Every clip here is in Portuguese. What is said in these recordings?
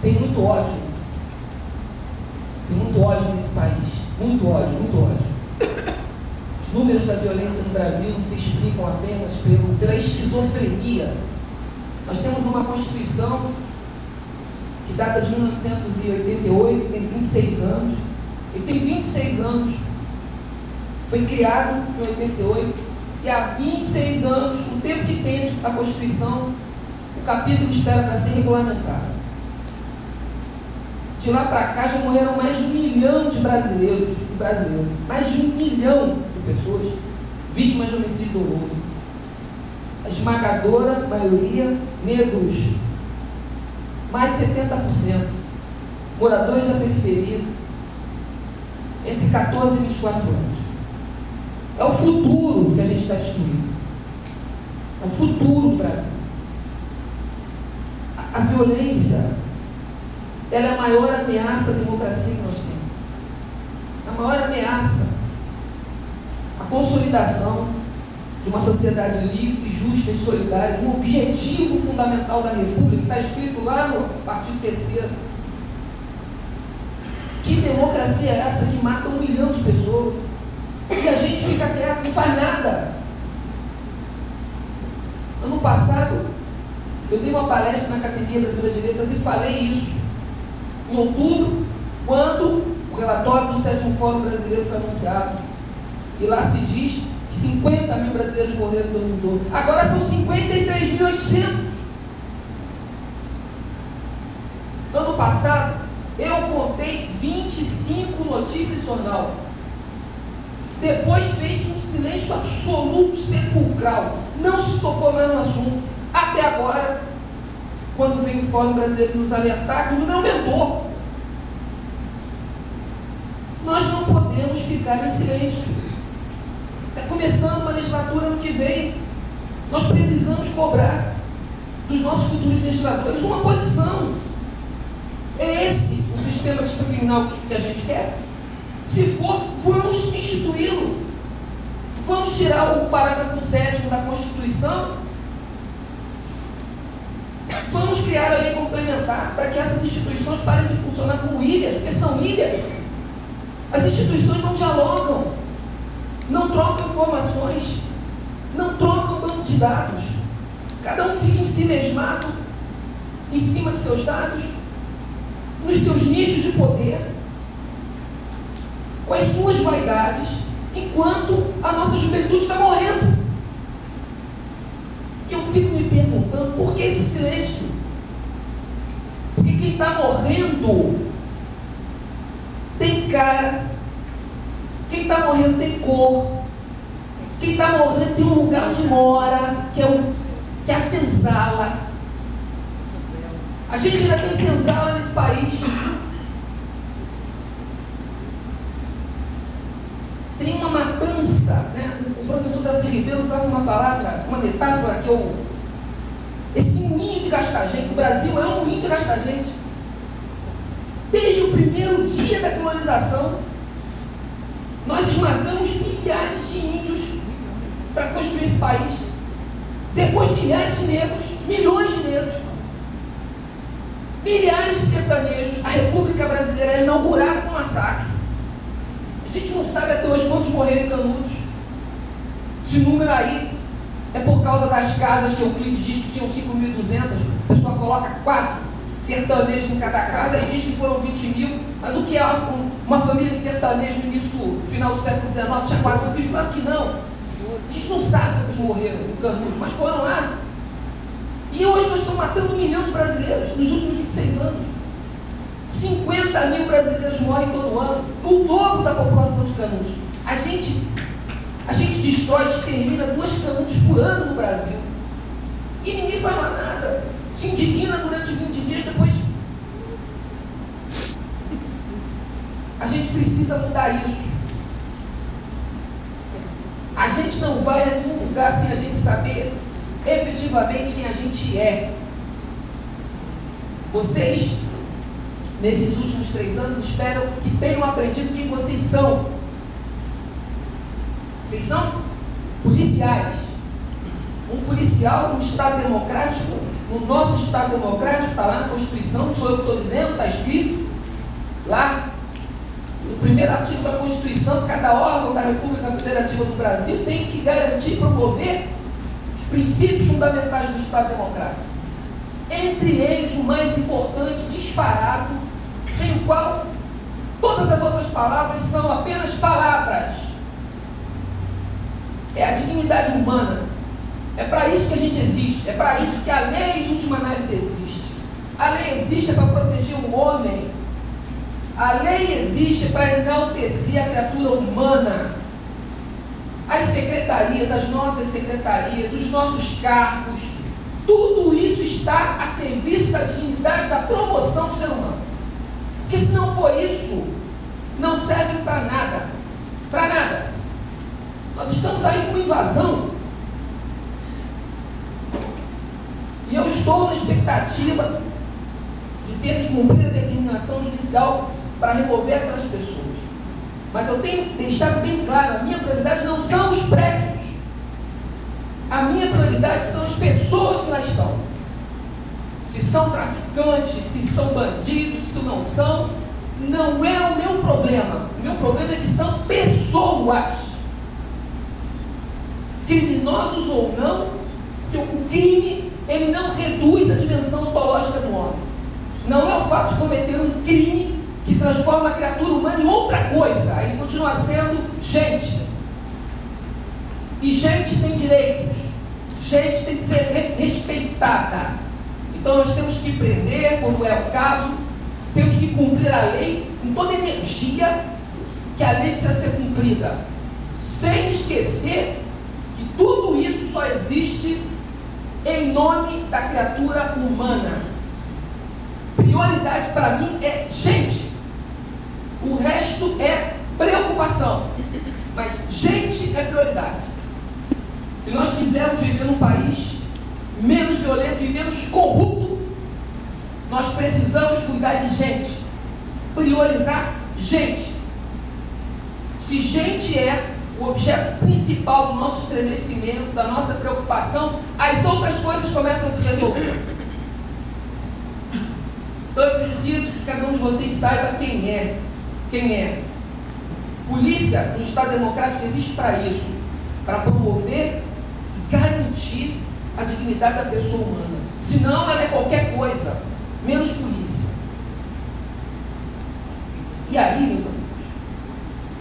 Tem muito ódio. Tem muito ódio nesse país. Muito ódio, muito ódio. Os números da violência no Brasil não se explicam apenas pela esquizofrenia. Nós temos uma Constituição que data de 1988, tem 26 anos. Ele tem 26 anos. Foi criado em 88. E há 26 anos, o tempo que tem a Constituição, o capítulo espera para ser regulamentado. De lá para cá já morreram mais de 1 milhão de brasileiros. Mais de 1 milhão de pessoas vítimas de homicídio doloso. A esmagadora maioria, negros, mais de 70%. Moradores da periferia, entre 14 e 24 anos. É o futuro que a gente está destruindo. É o futuro do Brasil. A violência, ela é a maior ameaça à democracia que nós temos. A maior ameaça. A consolidação de uma sociedade livre, justa e solidária, de um objetivo fundamental da República, que está escrito lá no artigo 3º. Que democracia é essa que mata 1 milhão de pessoas? E a gente fica quieto, não faz nada. Ano passado, eu dei uma palestra na Academia Brasileira de Letras e falei isso. Em outubro, quando o relatório do 7º Fórum Brasileiro foi anunciado. E lá se diz que 50 mil brasileiros morreram em 2012. Agora são 53.800. Ano passado, eu contei 25 notícias de jornal. Depois fez um silêncio absoluto, sepulcral. Não se tocou mais no assunto. Até agora, quando veio o Fórum Brasileiro nos alertar, que o número aumentou. Nós não podemos ficar em silêncio. Está começando uma legislatura ano que vem. Nós precisamos cobrar dos nossos futuros legisladores uma posição. É esse o sistema de justiça criminal que a gente quer? Se for, vamos instituí-lo. Vamos tirar o parágrafo 7º da Constituição. Vamos criar a lei complementar para que essas instituições parem de funcionar como ilhas, porque são ilhas. As instituições não dialogam, não trocam informações, não trocam banco de dados. Cada um fica em si mesmado, em cima de seus dados, nos seus nichos de poder, com as suas vaidades, enquanto a nossa juventude está morrendo. E eu fico me perguntando, por que esse silêncio? Porque quem está morrendo tem cara, quem está morrendo tem cor, quem está morrendo tem um lugar onde mora, que é a senzala. A gente ainda tem senzala nesse país. Tem uma matança, né? O professor Darcy Ribeiro usava uma palavra, uma metáfora que esse moinho de gastar gente, o Brasil é um moinho de gastar gente. Desde o primeiro dia da colonização, nós esmagamos milhares de índios para construir esse país. Depois milhares de negros, milhões de negros, milhares de sertanejos. A República Brasileira é inaugurada com massacre. A gente não sabe até hoje quantos morreram em Canudos. Esse número aí é por causa das casas que Euclides diz que tinham 5.200. A pessoa coloca 4 sertanejos em cada casa e diz que foram 20 mil. Mas o que é uma família de sertanejo no início do final do século XIX tinha 4 filhos? Claro que não. A gente não sabe quantos morreram em Canudos, mas foram lá. E hoje nós estamos matando 1 milhão de brasileiros nos últimos 26 anos. 50 mil brasileiros morrem todo ano, o dobro da população de Canudos. A gente destrói, extermina 2 Canudos por ano no Brasil. E ninguém fala nada. Se indigna durante 20 dias, depois... A gente precisa mudar isso. A gente não vai a nenhum lugar sem a gente saber efetivamente quem a gente é. Vocês, nesses últimos 3 anos, espero que tenham aprendido quem vocês são. Vocês são policiais. Um policial num Estado democrático no nosso Estado democrático, está lá na Constituição, não sou eu que estou dizendo, está escrito lá, no primeiro artigo da Constituição, cada órgão da República Federativa do Brasil tem que garantir e promover os princípios fundamentais do Estado democrático. Entre eles, o mais importante, disparado, sem o qual todas as outras palavras são apenas palavras. É a dignidade humana. É para isso que a gente existe. É para isso que a lei, em última análise, existe. A lei existe para proteger o homem. A lei existe para enaltecer a criatura humana. As secretarias, as nossas secretarias, os nossos cargos, tudo isso está a serviço da dignidade, da promoção do ser humano. Porque se não for isso, não serve para nada. Para nada. Nós estamos aí com uma invasão. E eu estou na expectativa de ter que cumprir a determinação judicial para remover aquelas pessoas. Mas eu tenho deixado bem claro, a minha prioridade não são os prédios. A minha prioridade são as pessoas que lá estão. Se são traficantes, se são bandidos, se não são, não é o meu problema. O meu problema é que são pessoas. Criminosos ou não, porque o crime, ele não reduz a dimensão ontológica do homem. Não é o fato de cometer um crime que transforma a criatura humana em outra coisa. Ele continua sendo gente. E gente tem direitos. Gente tem que ser respeitada. Então nós temos que prender, quando é o caso, temos que cumprir a lei com toda a energia que a lei precisa ser cumprida, sem esquecer que tudo isso só existe em nome da criatura humana. Prioridade para mim é gente. O resto é preocupação. Mas gente é prioridade. Se nós quisermos viver num país menos violento e menos corrupto, nós precisamos cuidar de gente. Priorizar gente. Se gente é o objeto principal do nosso estremecimento, da nossa preocupação, as outras coisas começam a se resolver. Então eu preciso que cada um de vocês saiba quem é. Quem é? Polícia no Estado Democrático existe para isso, para promover e garantir a dignidade da pessoa humana. Senão ela é qualquer coisa, menos polícia. E aí, meus amigos,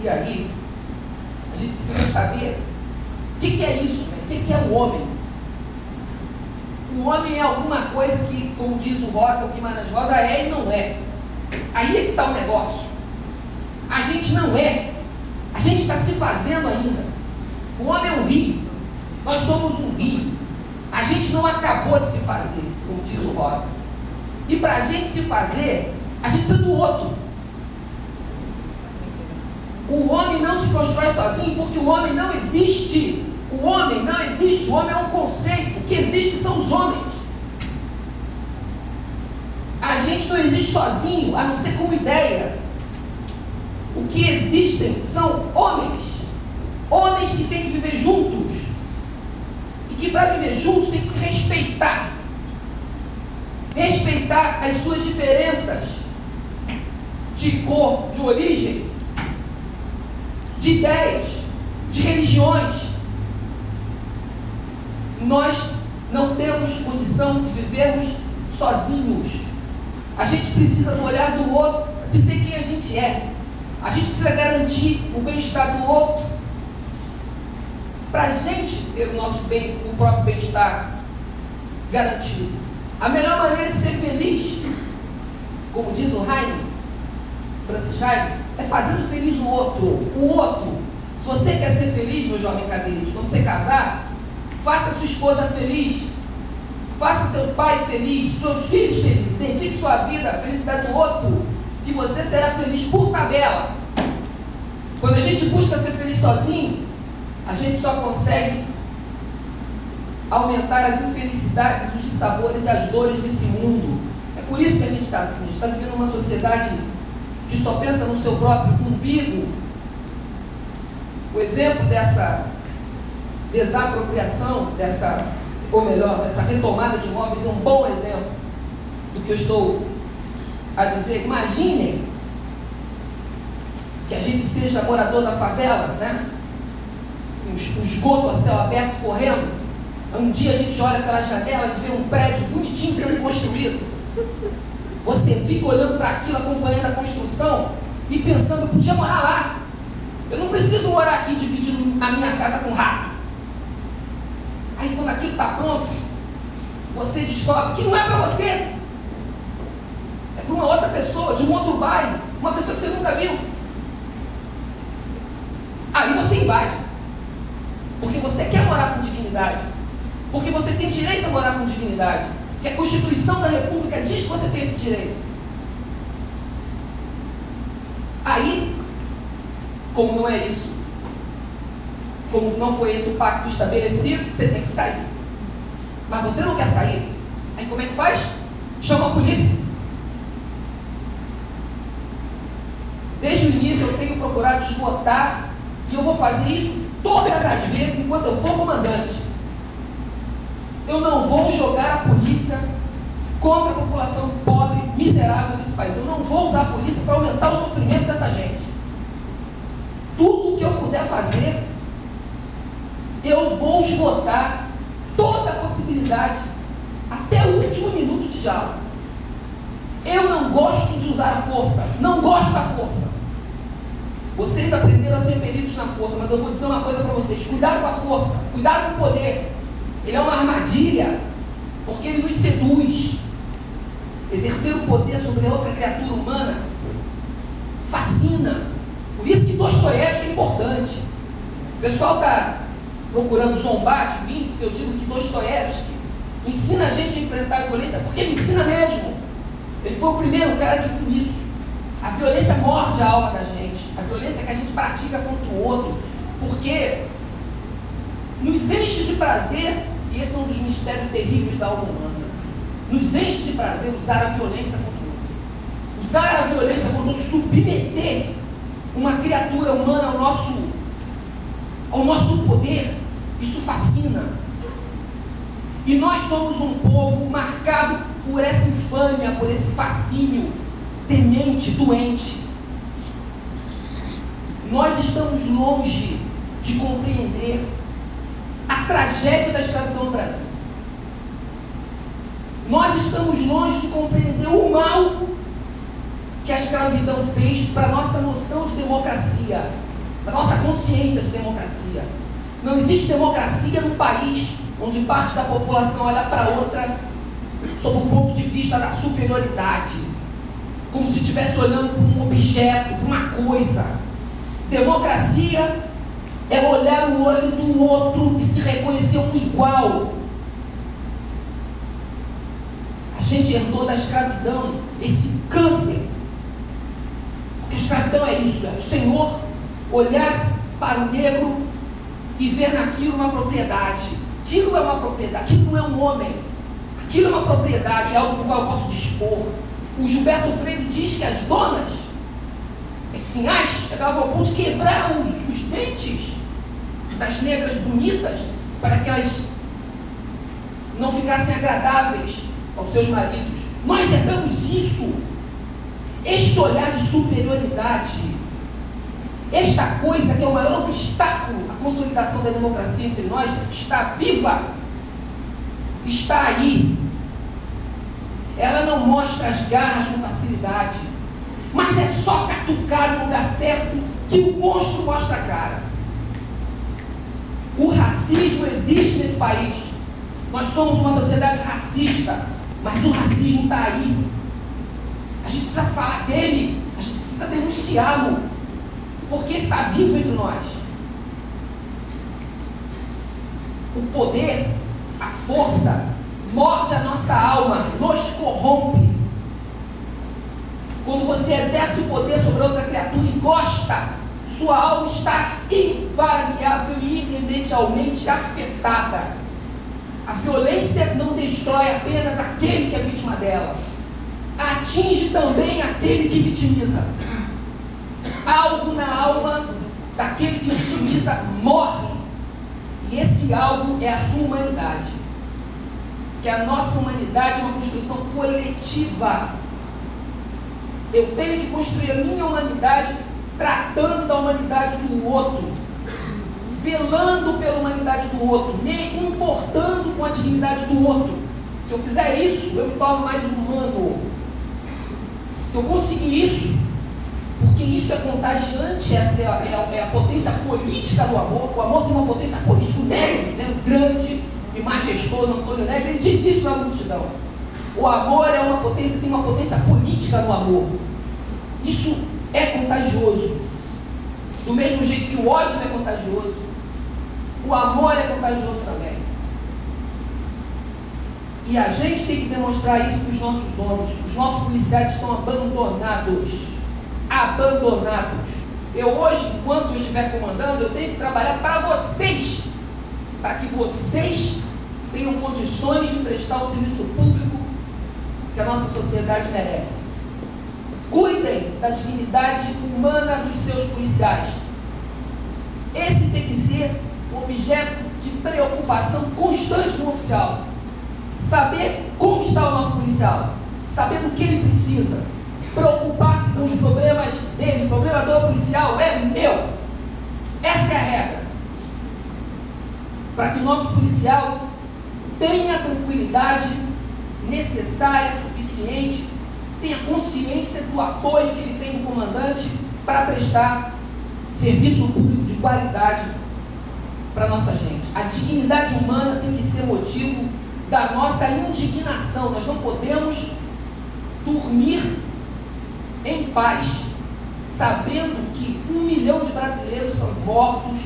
e aí, a gente precisa saber o que é isso, né? O que é o homem? O homem é alguma coisa que, como diz o Rosa, o Guimarães Rosa, é e não é. Aí é que está o negócio. A gente não é. A gente está se fazendo ainda. O homem é um rio. Nós somos um rio. A gente não acabou de se fazer, como diz o Rosa. E para a gente se fazer, a gente precisa do outro. O homem não se constrói sozinho porque o homem não existe. O homem não existe. O homem é um conceito. O que existe são os homens. A gente não existe sozinho, a não ser como ideia. O que existem são homens. Homens que têm que viver juntos. E que para viver juntos tem que se respeitar. Respeitar as suas diferenças de cor, de origem, de ideias, de religiões. Nós não temos condição de vivermos sozinhos. A gente precisa, no olhar do outro, dizer quem a gente é. A gente precisa garantir o bem-estar do outro. Para a gente ter o nosso bem, o próprio bem-estar garantido. A melhor maneira de ser feliz, como diz o Francis Heine, é fazendo feliz o outro. O outro. Se você quer ser feliz, meu jovem cadeirante, quando você casar, faça sua esposa feliz. Faça seu pai feliz, seus filhos felizes. Dedique sua vida à felicidade do outro, que você será feliz por tabela. Quando a gente busca ser feliz sozinho, a gente só consegue aumentar as infelicidades, os dissabores e as dores desse mundo. É por isso que a gente está assim. A gente está vivendo uma sociedade que só pensa no seu próprio umbigo. O exemplo dessa desapropriação, ou melhor, essa retomada de imóveis é um bom exemplo do que eu estou a dizer. Imaginem que a gente seja morador da favela, né? Um esgoto a céu aberto correndo. Um dia a gente olha pela janela e vê um prédio bonitinho sendo construído. Você fica olhando para aquilo, acompanhando a construção e pensando, eu podia morar lá. Eu não preciso morar aqui dividindo a minha casa com rato. Aí quando aquilo está pronto, você descobre que não é para você. É para uma outra pessoa, de um outro bairro, uma pessoa que você nunca viu. Aí você invade. Porque você quer morar com dignidade. Porque você tem direito a morar com dignidade. Que a Constituição da República diz que você tem esse direito. Aí, como não é isso, como não foi esse o pacto estabelecido, você tem que sair. Mas você não quer sair? Aí como é que faz? Chama a polícia. Desde o início eu tenho procurado esgotar, e eu vou fazer isso todas as vezes enquanto eu for comandante. Eu não vou jogar a polícia contra a população pobre, miserável desse país. Eu não vou usar a polícia para aumentar o sofrimento dessa gente. Tudo o que eu puder fazer, eu vou esgotar toda a possibilidade, até o último minuto de diálogo. Eu não gosto de usar a força, não gosto da força. Vocês aprenderam a ser peritos na força, mas eu vou dizer uma coisa para vocês: cuidado com a força, cuidado com o poder. Ele é uma armadilha, porque ele nos seduz. Exercer o poder sobre outra criatura humana fascina. Por isso que Dostoiévski é importante. O pessoal está procurando zombar de mim, porque eu digo que Dostoiévski ensina a gente a enfrentar a violência, porque ele ensina mesmo. Ele foi o primeiro cara que viu isso. A violência morde a alma da gente. A violência que a gente pratica contra o outro, porque nos enche de prazer, e esse é um dos mistérios terríveis da alma humana. Nos enche de prazer usar a violência contra o outro. Usar a violência quando submeter uma criatura humana ao nosso poder, isso fascina. E nós somos um povo marcado por essa infâmia, por esse fascínio temente, doente. Nós estamos longe de compreender a tragédia da escravidão no Brasil. Nós estamos longe de compreender o mal que a escravidão fez para a nossa noção de democracia, para a nossa consciência de democracia. Não existe democracia num país onde parte da população olha para outra sob o ponto de vista da superioridade, como se estivesse olhando para um objeto, para uma coisa. Democracia é olhar no olho do outro e se reconhecer um igual. A gente herdou da escravidão esse câncer. Porque a escravidão é isso, é o Senhor olhar para o negro e ver naquilo uma propriedade. Aquilo é uma propriedade, aquilo não é um homem. Aquilo é uma propriedade, é algo do qual eu posso dispor. O Gilberto Freire diz que as donas, as sinhás, chegavam ao ponto de quebrar os dentes das negras bonitas para que elas não ficassem agradáveis aos seus maridos. Nós herdamos isso, este olhar de superioridade, esta coisa que é o maior obstáculo à consolidação da democracia entre nós, está viva, está aí. Ela não mostra as garras com facilidade, mas é só catucar no lugar certo que o monstro mostra a cara. O racismo existe nesse país. Nós somos uma sociedade racista, mas o racismo está aí. A gente precisa falar dele, a gente precisa denunciá-lo, porque ele está vivo entre nós. O poder, a força, morde a nossa alma, nos corrompe. Quando você exerce o poder sobre outra criatura e gosta, sua alma está invariável e irremediavelmente afetada. A violência não destrói apenas aquele que é vítima dela, atinge também aquele que vitimiza. Algo na alma daquele que vitimiza morre, e esse algo é a sua humanidade. que a nossa humanidade é uma construção coletiva. Eu tenho que construir a minha humanidade tratando da humanidade do outro, velando pela humanidade do outro, me importando com a dignidade do outro. Se eu fizer isso, eu me torno mais humano. Se eu conseguir isso, porque isso é contagiante, essa é a potência política do amor. O amor tem uma potência política. O Negri, né, o grande e majestoso Antônio Negri, ele diz isso na multidão. O amor é uma potência, tem uma potência política no amor. Isso é contagioso. Do mesmo jeito que o ódio é contagioso, o amor é contagioso também. E a gente tem que demonstrar isso para os nossos homens. Os nossos policiais estão abandonados. Abandonados. Eu hoje, enquanto eu estiver comandando, eu tenho que trabalhar para vocês, para que vocês tenham condições de prestar o serviço público que a nossa sociedade merece. Cuidem da dignidade humana dos seus policiais. Esse tem que ser o objeto de preocupação constante do oficial. Saber como está o nosso policial, saber do que ele precisa, preocupar-se com os problemas dele. O problema do policial é meu. Essa é a regra. Para que o nosso policial tenha a tranquilidade necessária, suficiente, tenha consciência do apoio que ele tem do comandante para prestar serviço público de qualidade para a nossa gente. A dignidade humana tem que ser motivo da nossa indignação. Nós não podemos dormir em paz sabendo que 1 milhão de brasileiros são mortos,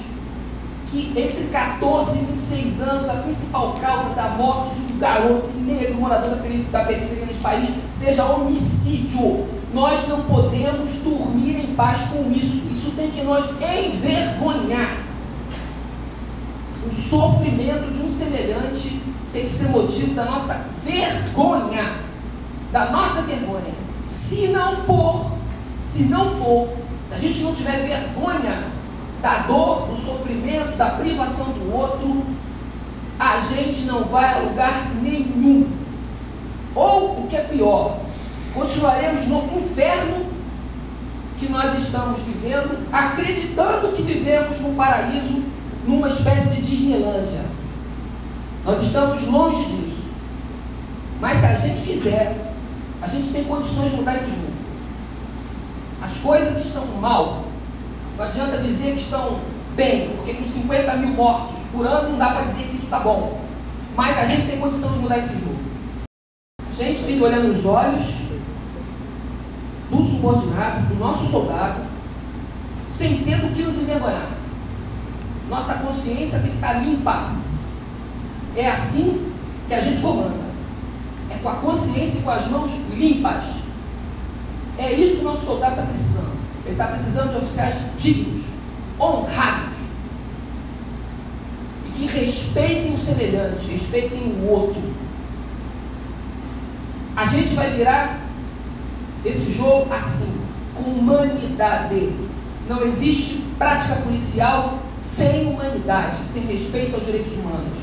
que entre 14 e 26 anos a principal causa da morte de um garoto negro morador da periferia desse país seja homicídio. Nós não podemos dormir em paz com isso. Isso tem que nos envergonhar. O sofrimento de um semelhante tem que ser motivo da nossa vergonha. Da nossa vergonha. Se a gente não tiver vergonha da dor, do sofrimento, da privação do outro, a gente não vai a lugar nenhum. Ou, o que é pior, continuaremos no inferno que nós estamos vivendo, acreditando que vivemos num paraíso, numa espécie de Disneylândia. Nós estamos longe disso. Mas se a gente quiser, a gente tem condições de mudar esse mundo. As coisas estão mal. Não adianta dizer que estão bem, porque com 50 mil mortos por ano não dá para dizer que isso está bom. Mas a gente tem condição de mudar esse jogo. A gente tem que olhar nos olhos do subordinado, do nosso soldado, sem ter do que nos envergonhar. Nossa consciência tem que estar limpa. É assim que a gente comanda. É com a consciência e com as mãos limpas. É isso que o nosso soldado está precisando. Ele está precisando de oficiais dignos, honrados, e que respeitem o semelhante, respeitem o outro. A gente vai virar esse jogo assim, com humanidade. Não existe prática policial sem humanidade, sem respeito aos direitos humanos.